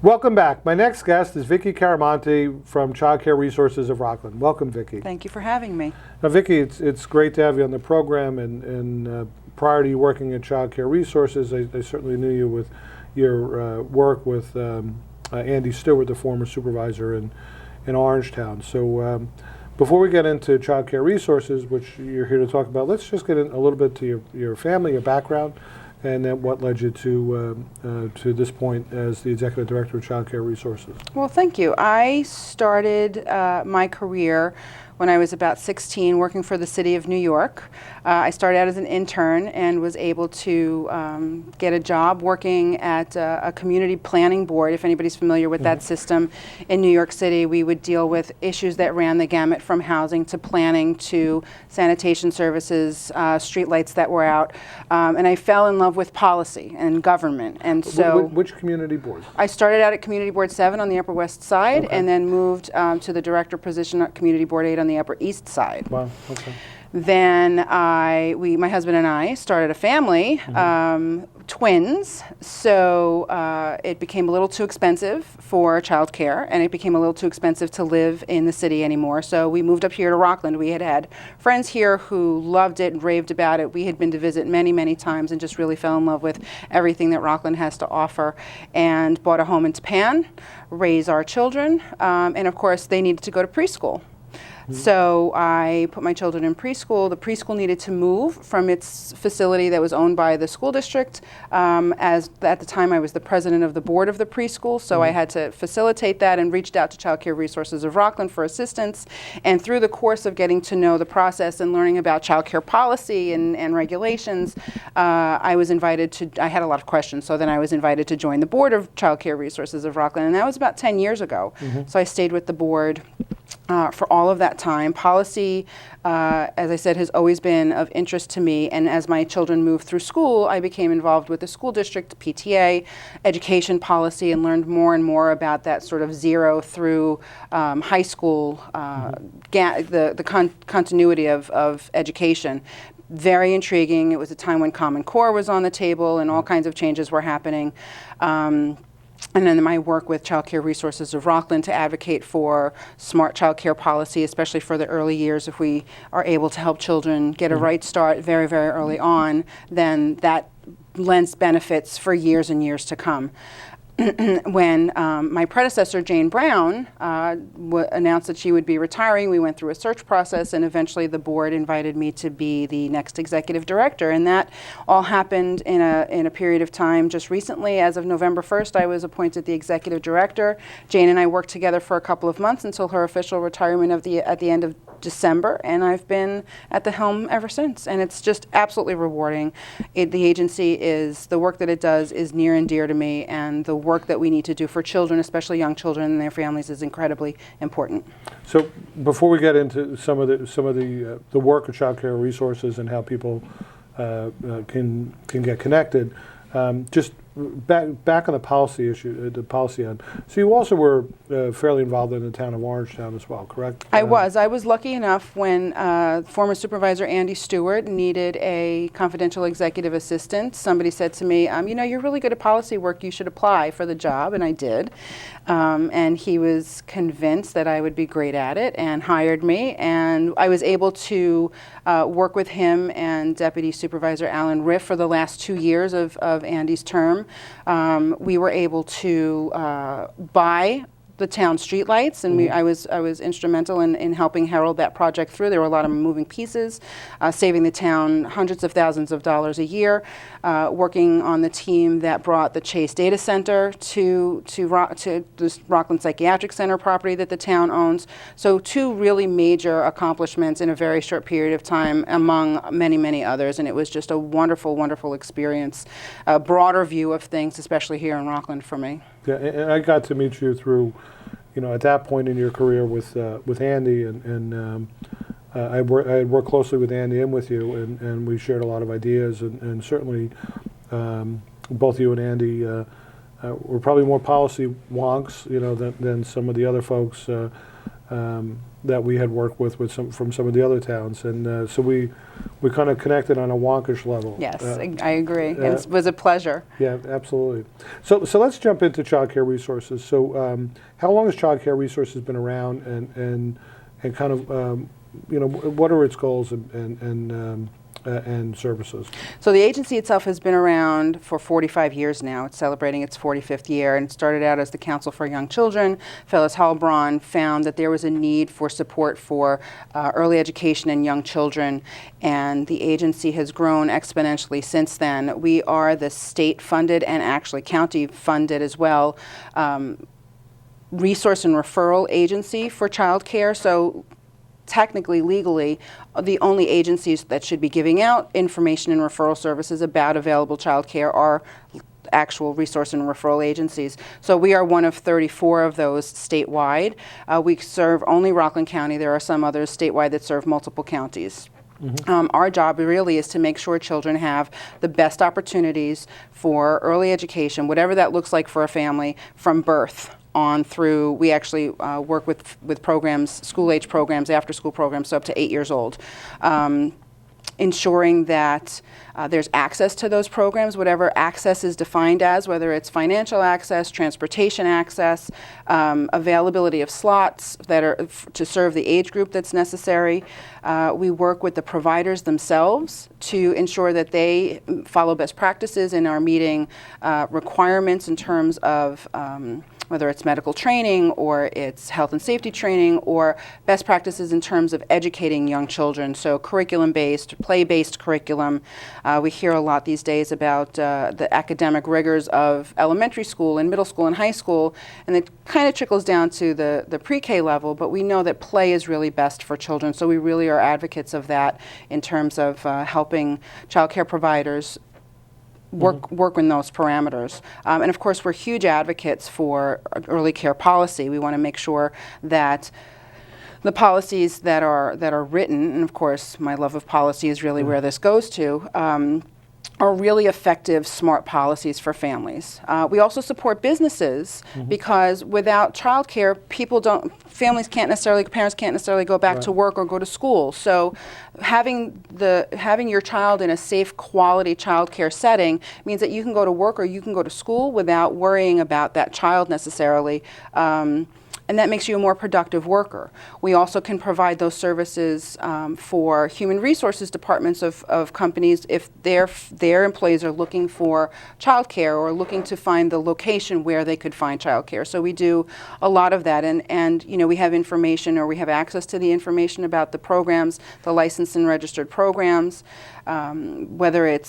Welcome back. My next guest is Vicki Caramante from Childcare Resources of Rockland. Welcome, Vicki. Thank you for having me. Now, Vicki, it's great to have you on the program, and prior to you working at Childcare Resources, I certainly knew you with your work with Andy Stewart, the former supervisor in Orangetown. So before we get into Childcare Resources, which you're here to talk about, let's just get in a little bit to your family, your background, and then what led you to this point as the Executive Director of Childcare Resources. Well, thank you. I started my career when I was about 16 working for the city of New York. I started out as an intern and was able to get a job working at a community planning board. If anybody's familiar with that system in New York City, we would deal with issues that ran the gamut from housing to planning to sanitation services, street lights that were out. And I fell in love with policy and government. And so Which community board? I started out at Community Board 7 on the Upper West Side, Okay. and then moved to the director position at Community Board 8 on the Upper East Side. Wow, okay. Then my husband and I started a family, twins, so it became a little too expensive for childcare, and it became a little too expensive to live in the city anymore. So we moved up here to Rockland. We had friends here who loved it and raved about it. We had been to visit many, many times and just really fell in love with everything that Rockland has to offer, and bought a home in Tapan, raised our children, and of course they needed to go to preschool. So I put my children in preschool. The preschool needed to move from its facility that was owned by the school district. As at the time I was the president of the board of the preschool, so I had to facilitate that and reached out to Childcare Resources of Rockland for assistance. And through the course of getting to know the process and learning about childcare policy and regulations, I was invited to, I had a lot of questions, so then I was invited to join the board of Childcare Resources of Rockland, and that was about 10 years ago. So I stayed with the board for all of that time. Policy, as I said, has always been of interest to me, and as my children moved through school, I became involved with the school district, PTA, education policy, and learned more and more about that sort of zero through high school, the continuity of education. Very intriguing. It was a time when Common Core was on the table and all kinds of changes were happening. And then my work with Childcare Resources of Rockland to advocate for smart childcare policy, especially for the early years. If we are able to help children get a right start very, very early on, then that lends benefits for years and years to come. When my predecessor, Jane Brown, announced that she would be retiring, we went through a search process, and eventually the board invited me to be the next executive director. And that all happened in a period of time just recently. As of November 1st, I was appointed the executive director. Jane and I worked together for a couple of months until her official retirement at the end of December, and I've been at the helm ever since, and it's just absolutely rewarding. The agency the work that it does is near and dear to me, and the work that we need to do for children, especially young children and their families, is incredibly important. So before we get into some of the work of Childcare Resources and how people can get connected, just back on the policy issue, the policy end. So you also were fairly involved in the town of Orangetown as well, correct? I was lucky enough when former Supervisor Andy Stewart needed a confidential executive assistant. Somebody said to me, you know, you're really good at policy work, you should apply for the job, and I did. And he was convinced that I would be great at it and hired me, and I was able to work with him and Deputy Supervisor Alan Riff for the last 2 years of Andy's term. We were able to buy the town streetlights, and I was instrumental in helping herald that project through. There were a lot of moving pieces, saving the town hundreds of thousands of dollars a year, working on the team that brought the Chase Data Center to the Rockland Psychiatric Center property that the town owns. So 2 really major accomplishments in a very short period of time, among many, many others, and it was just a wonderful, wonderful experience, a broader view of things, especially here in Rockland for me. Yeah, and I got to meet you through, at that point in your career with Andy, and I had worked closely with Andy and with you, and we shared a lot of ideas, and certainly both you and Andy were probably more policy wonks, than some of the other folks that we had worked with from some of the other towns, and so we kind of connected on a wonkish level. Yes, I agree. It was a pleasure. Yeah, absolutely. So let's jump into Childcare Resources. So how long has Childcare Resources been around, and kind of what are its goals and services? So the agency itself has been around for 45 years now. It's celebrating its 45th year, and it started out as the Council for Young Children. Phyllis Hellbraun found that there was a need for support for early education and young children, and the agency has grown exponentially since then. We are the state-funded and actually county-funded as well resource and referral agency for child care. So technically, legally, the only agencies that should be giving out information and referral services about available child care are actual resource and referral agencies. So we are one of 34 of those statewide. We serve only Rockland County. There are some others statewide that serve multiple counties. Our job really is to make sure children have the best opportunities for early education, whatever that looks like for a family, from birth on through. We actually work with programs, school-age programs, after-school programs, so up to 8 years old. Ensuring that there's access to those programs, whatever access is defined as, whether it's financial access, transportation access, availability of slots that are to serve the age group that's necessary. We work with the providers themselves to ensure that they follow best practices and are meeting requirements in terms of whether it's medical training or it's health and safety training or best practices in terms of educating young children. So curriculum-based, play-based curriculum. We hear a lot these days about the academic rigors of elementary school and middle school and high school, and it kind of trickles down to the pre-K level, but we know that play is really best for children, so we really are advocates of that in terms of helping child care providers work in those parameters. And of course, we're huge advocates for early care policy. We want to make sure that the policies that are written, and of course, my love of policy is really where this goes to, are really effective, smart policies for families. We also support businesses because without childcare, parents can't necessarily go back to work or go to school. So having your child in a safe, quality childcare setting means that you can go to work or you can go to school without worrying about that child necessarily. And that makes you a more productive worker. We also can provide those services for human resources departments of companies if their employees are looking for childcare or looking to find the location where they could find childcare. So we do a lot of that, and we have information, or we have access to the information about the programs, the licensed and registered programs. Whether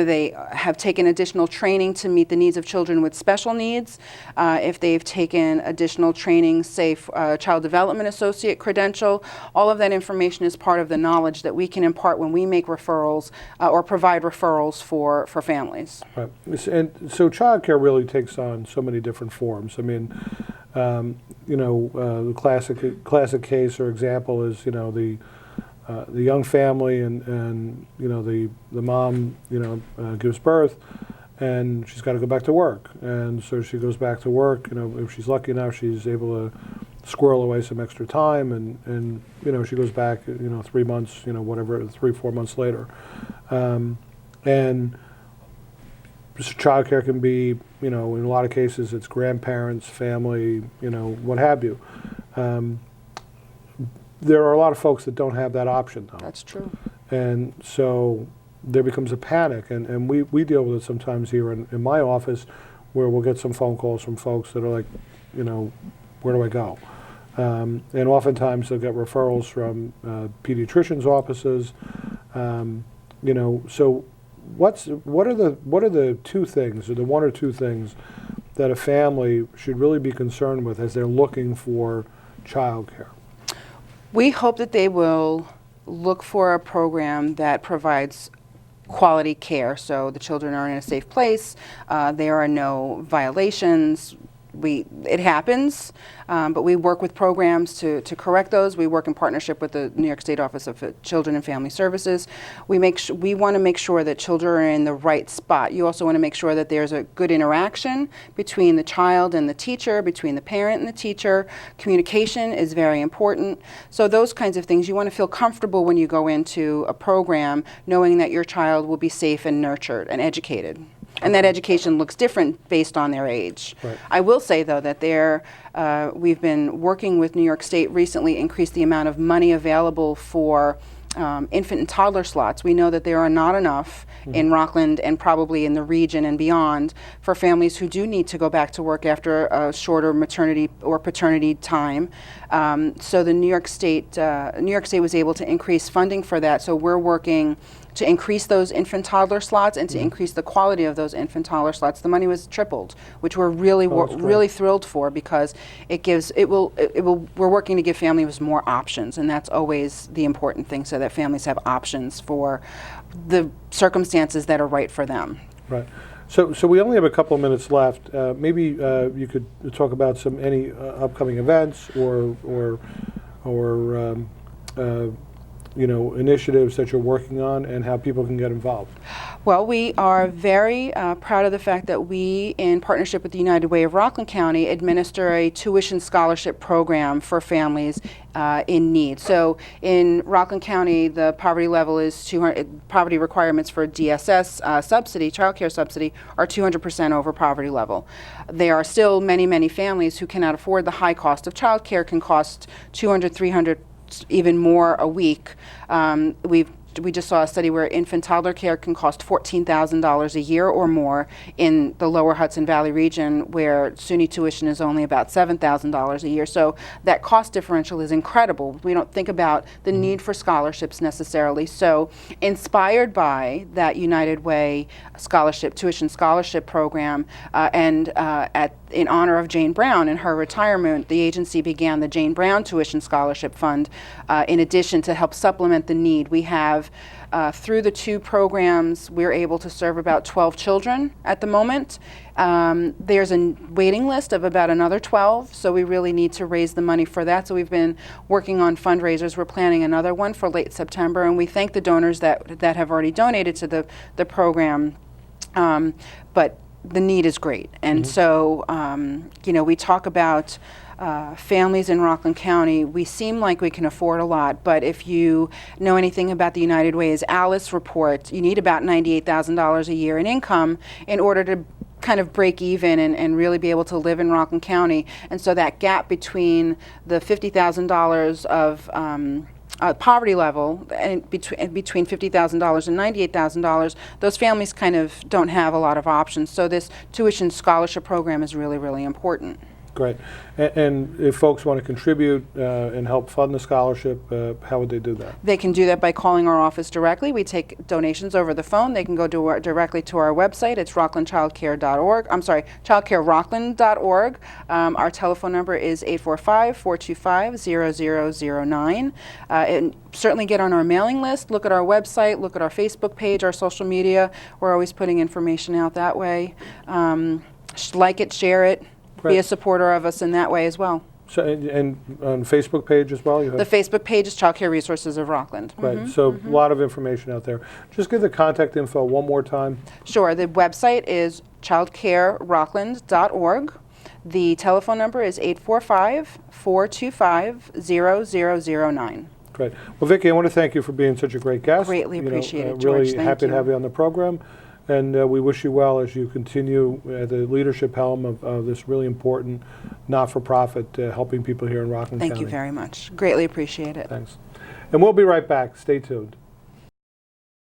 they have taken additional training to meet the needs of children with special needs, if they've taken additional training, say Child Development Associate credential, all of that information is part of the knowledge that we can impart when we make referrals or provide referrals for families. Right. And so childcare really takes on so many different forms. I mean, the classic case or example is the young family and the mom gives birth, and she's got to go back to work, and so she goes back to work. If she's lucky enough, she's able to squirrel away some extra time, and she goes back 3 months, 3-4 months later, and childcare can be in a lot of cases it's grandparents, family, what have you. There are a lot of folks that don't have that option, though. That's true. And so there becomes a panic, and we deal with it sometimes here in my office, where we'll get some phone calls from folks that are like, where do I go? And oftentimes they'll get referrals from pediatricians' offices. So what are the two things, or the one or two things, that a family should really be concerned with as they're looking for childcare? We hope that they will look for a program that provides quality care, so the children are in a safe place, there are no violations, it happens, but we work with programs to correct those. We work in partnership with the New York State Office of Children and Family Services. We want to make sure that children are in the right spot. You also want to make sure that there's a good interaction between the child and the teacher, between the parent and the teacher. Communication is very important. So those kinds of things, you want to feel comfortable when you go into a program knowing that your child will be safe and nurtured and educated. And that education looks different based on their age. Right. I will say, though, that we've been working with New York State recently, increased the amount of money available for infant and toddler slots. We know that there are not enough in Rockland and probably in the region and beyond for families who do need to go back to work after a shorter maternity or paternity time. So the New York State was able to increase funding for that. So we're working to increase those infant toddler slots and to increase the quality of those infant toddler slots. The money was tripled, which we're really thrilled for, because we're working to give families more options, and that's always the important thing, so that families have options for the circumstances that are right for them. Right. So we only have a couple of minutes left. Maybe you could talk about any upcoming events or initiatives that you're working on and how people can get involved. Well, we are very proud of the fact that we, in partnership with the United Way of Rockland County, administer a tuition scholarship program for families in need. So in Rockland County, the poverty level is 200. Poverty requirements for DSS subsidy, child care subsidy, are 200% over poverty level. There are still many, many families who cannot afford the high cost of child care, can cost $200, $300, even more a week. We just saw a study where infant toddler care can cost $14,000 a year or more in the lower Hudson Valley region, where SUNY tuition is only about $7,000 a year. So that cost differential is incredible. We don't think about the need for scholarships necessarily. So inspired by that United Way tuition scholarship program, in honor of Jane Brown and her retirement, the agency began the Jane Brown Tuition Scholarship Fund in addition to help supplement the need. We have, through the two programs, we're able to serve about 12 children at the moment. There's a waiting list of about another 12, so we really need to raise the money for that. So we've been working on fundraisers. We're planning another one for late September, and we thank the donors that have already donated to the program. But the need is great. And so, we talk about families in Rockland County. We seem like we can afford a lot, but if you know anything about the United Way's ALICE report, you need about $98,000 a year in income in order to kind of break even and really be able to live in Rockland County. And so that gap between the $50,000 of poverty level, and between $50,000 and $98,000, those families kind of don't have a lot of options. So this tuition scholarship program is really, really important. Great. And if folks want to contribute and help fund the scholarship, how would they do that? They can do that by calling our office directly. We take donations over the phone. They can go directly to our website. It's rocklandchildcare.org. I'm sorry, childcarerockland.org. Our telephone number is 845-425-0009. And certainly get on our mailing list, look at our website, look at our Facebook page, our social media. We're always putting information out that way. Like it, share it. Be a supporter of us in that way as well. So, and on Facebook page as well? The Facebook page is Childcare Resources of Rockland. Right, so a lot of information out there. Just give the contact info one more time. Sure, the website is childcarerockland.org. The telephone number is 845-425-0009. Great. Well, Vicki, I want to thank you for being such a great guest. Greatly appreciate it, George. Really happy to have you on the program. And we wish you well as you continue at the leadership helm of this really important not-for-profit helping people here in Rockland County. Thank you very much. Greatly appreciate it. Thanks. And we'll be right back. Stay tuned.